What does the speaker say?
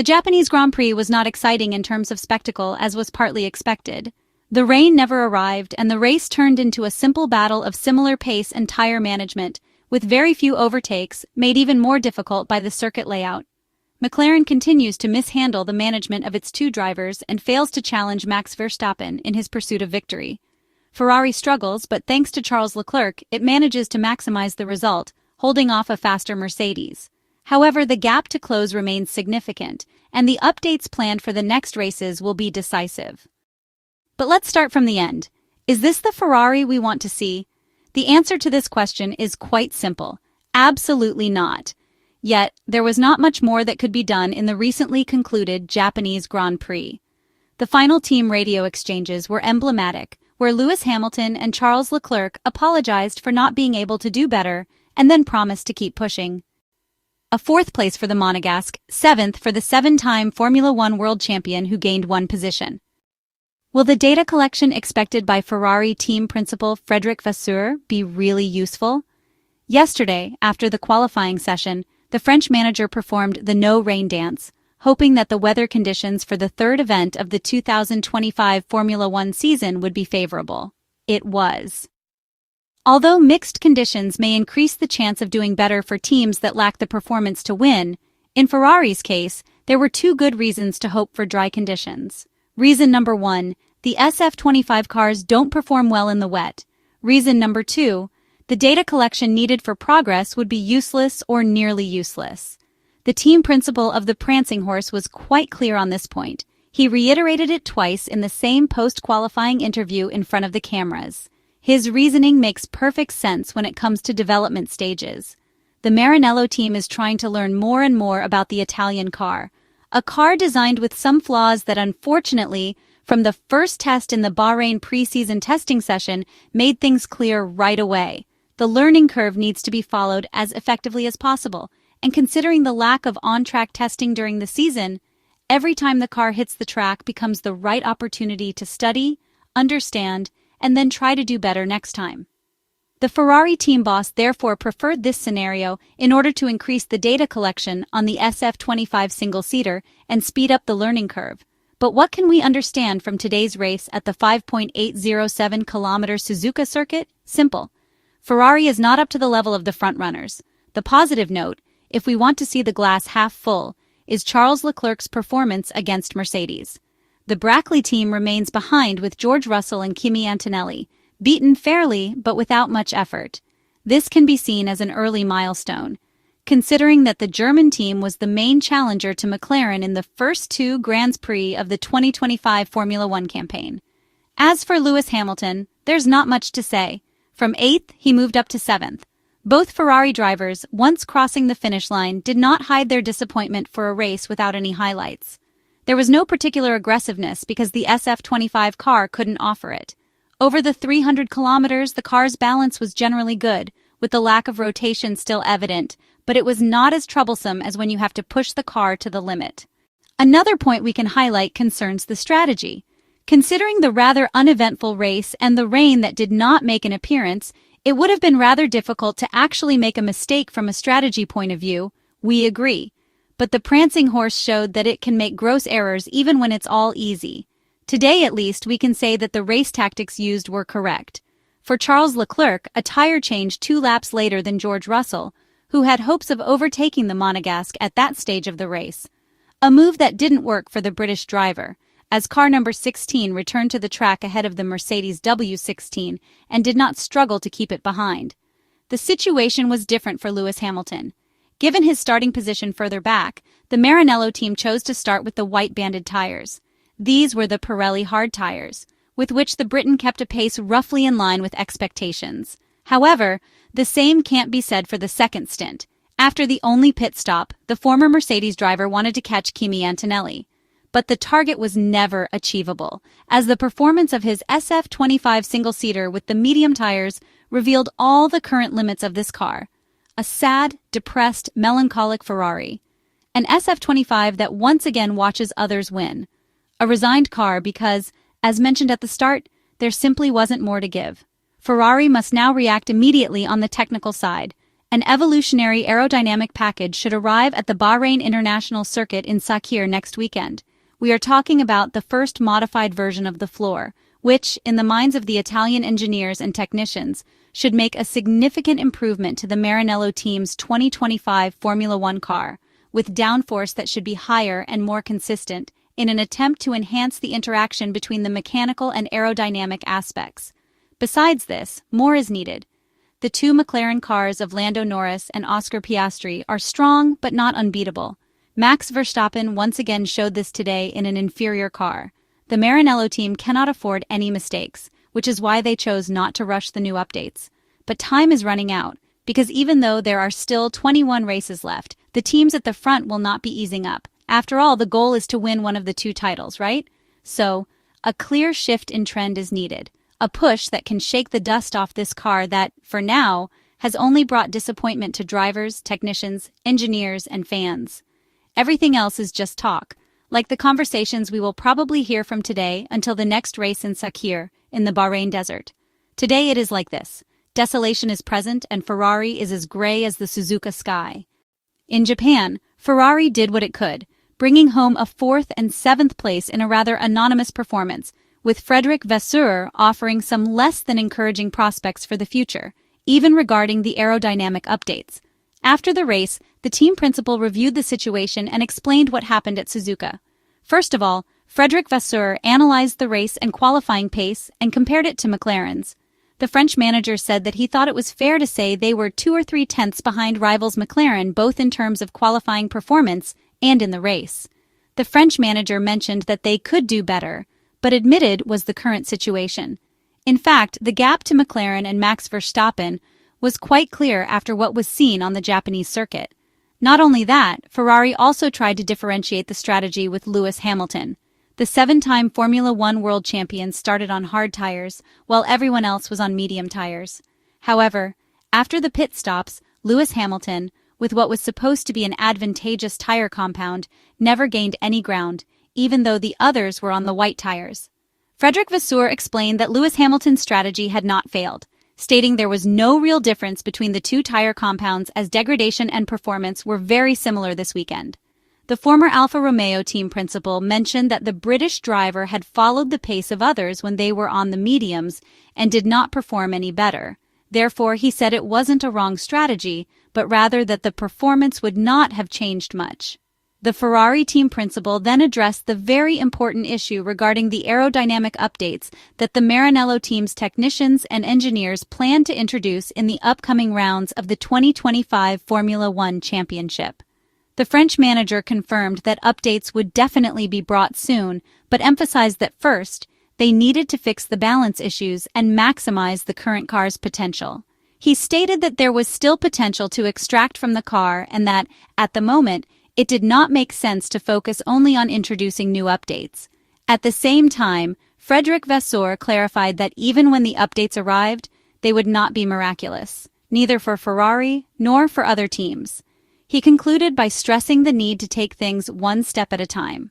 The Japanese Grand Prix was not exciting in terms of spectacle, as was partly expected. The rain never arrived, and the race turned into a simple battle of similar pace and tire management, with very few overtakes, made even more difficult by the circuit layout. McLaren continues to mishandle the management of its two drivers and fails to challenge Max Verstappen in his pursuit of victory. Ferrari struggles, but thanks to Charles Leclerc, it manages to maximize the result, holding off a faster Mercedes. However, the gap to close remains significant, and the updates planned for the next races will be decisive. But let's start from the end. Is this the Ferrari we want to see? The answer to this question is quite simple. Absolutely not. Yet, there was not much more that could be done in the recently concluded Japanese Grand Prix. The final team radio exchanges were emblematic, where Lewis Hamilton and Charles Leclerc apologized for not being able to do better and then promised to keep pushing. A fourth place for the Monegasque, seventh for the seven-time Formula One world champion who gained one position. Will the data collection expected by Ferrari team principal Frederic Vasseur be really useful? Yesterday, after the qualifying session, the French manager performed the no-rain dance, hoping that the weather conditions for the third event of the 2025 Formula One season would be favorable. It was. Although mixed conditions may increase the chance of doing better for teams that lack the performance to win, in Ferrari's case, there were two good reasons to hope for dry conditions. Reason number one, the SF-25 cars don't perform well in the wet. Reason number two, the data collection needed for progress would be useless or nearly useless. The team principal of the prancing horse was quite clear on this point. He reiterated it twice in the same post-qualifying interview in front of the cameras. His reasoning makes perfect sense when it comes to development stages. The Maranello team is trying to learn more and more about the Italian car, a car designed with some flaws that unfortunately, from the first test in the Bahrain pre-season testing session, made things clear right away. The learning curve needs to be followed as effectively as possible, and considering the lack of on-track testing during the season, every time the car hits the track becomes the right opportunity to study, understand, and then try to do better next time. The Ferrari team boss therefore preferred this scenario in order to increase the data collection on the SF-25 single-seater and speed up the learning curve. But what can we understand from today's race at the 5.807-kilometer Suzuka circuit? Simple. Ferrari is not up to the level of the frontrunners. The positive note, if we want to see the glass half full, is Charles Leclerc's performance against Mercedes. The Brackley team remains behind with George Russell and Kimi Antonelli, beaten fairly but without much effort. This can be seen as an early milestone, considering that the German team was the main challenger to McLaren in the first two Grands Prix of the 2025 Formula One campaign. As for Lewis Hamilton, there's not much to say. From 8th, he moved up to 7th. Both Ferrari drivers, once crossing the finish line, did not hide their disappointment for a race without any highlights. There was no particular aggressiveness because the SF-25 car couldn't offer it. Over the 300 kilometers, the car's balance was generally good, with the lack of rotation still evident, but it was not as troublesome as when you have to push the car to the limit. Another point we can highlight concerns the strategy. Considering the rather uneventful race and the rain that did not make an appearance, it would have been rather difficult to actually make a mistake from a strategy point of view. We agree. But the prancing horse showed that it can make gross errors even when it's all easy. Today, at least, we can say that the race tactics used were correct. For Charles Leclerc, a tire change 2 laps later than George Russell, who had hopes of overtaking the Monegasque at that stage of the race. A move that didn't work for the British driver, as car number 16 returned to the track ahead of the Mercedes W16 and did not struggle to keep it behind. The situation was different for Lewis Hamilton. Given his starting position further back, the Maranello team chose to start with the white-banded tires. These were the Pirelli hard tires, with which the Briton kept a pace roughly in line with expectations. However, the same can't be said for the second stint. After the only pit stop, the former Mercedes driver wanted to catch Kimi Antonelli. But the target was never achievable, as the performance of his SF-25 single-seater with the medium tires revealed all the current limits of this car. A sad, depressed, melancholic Ferrari. An SF-25 that once again watches others win. A resigned car because, as mentioned at the start, there simply wasn't more to give. Ferrari must now react immediately on the technical side, An evolutionary aerodynamic package should arrive at the Bahrain International Circuit in Sakhir next weekend. We are talking about the first modified version of the floor, which, in the minds of the Italian engineers and technicians, should make a significant improvement to the Maranello team's 2025 Formula One car, with downforce that should be higher and more consistent, in an attempt to enhance the interaction between the mechanical and aerodynamic aspects. Besides this, more is needed. The two McLaren cars of Lando Norris and Oscar Piastri are strong but not unbeatable. Max Verstappen once again showed this today in an inferior car. The Maranello team cannot afford any mistakes, which is why they chose not to rush the new updates. But time is running out, because even though there are still 21 races left, the teams at the front will not be easing up. After all, the goal is to win one of the two titles, right? So, a clear shift in trend is needed. A push that can shake the dust off this car that, for now, has only brought disappointment to drivers, technicians, engineers, and fans. Everything else is just talk, like the conversations we will probably hear from today until the next race in Sakhir, in the Bahrain desert. Today it is like this. Desolation is present and Ferrari is as gray as the Suzuka sky. In Japan, Ferrari did what it could, bringing home a 4th and 7th place in a rather anonymous performance, with Frederic Vasseur offering some less than encouraging prospects for the future, even regarding the aerodynamic updates. After the race, the team principal reviewed the situation and explained what happened at Suzuka. First of all, Frederic Vasseur analyzed the race and qualifying pace and compared it to McLaren's. The French manager said that he thought it was fair to say they were 2 or 3 tenths behind rivals McLaren both in terms of qualifying performance and in the race. The French manager mentioned that they could do better, but admitted was the current situation. In fact, the gap to McLaren and Max Verstappen was quite clear after what was seen on the Japanese circuit. Not only that, Ferrari also tried to differentiate the strategy with Lewis Hamilton. The 7-time Formula One world champion started on hard tires, while everyone else was on medium tires. However, after the pit stops, Lewis Hamilton, with what was supposed to be an advantageous tire compound, never gained any ground, even though the others were on the white tires. Frederic Vasseur explained that Lewis Hamilton's strategy had not failed, stating there was no real difference between the two tire compounds as degradation and performance were very similar this weekend. The former Alfa Romeo team principal mentioned that the British driver had followed the pace of others when they were on the mediums and did not perform any better. Therefore, he said it wasn't a wrong strategy, but rather that the performance would not have changed much. The Ferrari team principal then addressed the very important issue regarding the aerodynamic updates that the Maranello team's technicians and engineers plan to introduce in the upcoming rounds of the 2025 Formula One Championship. The French manager confirmed that updates would definitely be brought soon, but emphasized that first, they needed to fix the balance issues and maximize the current car's potential. He stated that there was still potential to extract from the car and that, at the moment, it did not make sense to focus only on introducing new updates. At the same time, Frederic Vasseur clarified that even when the updates arrived, they would not be miraculous, neither for Ferrari nor for other teams. He concluded by stressing the need to take things one step at a time.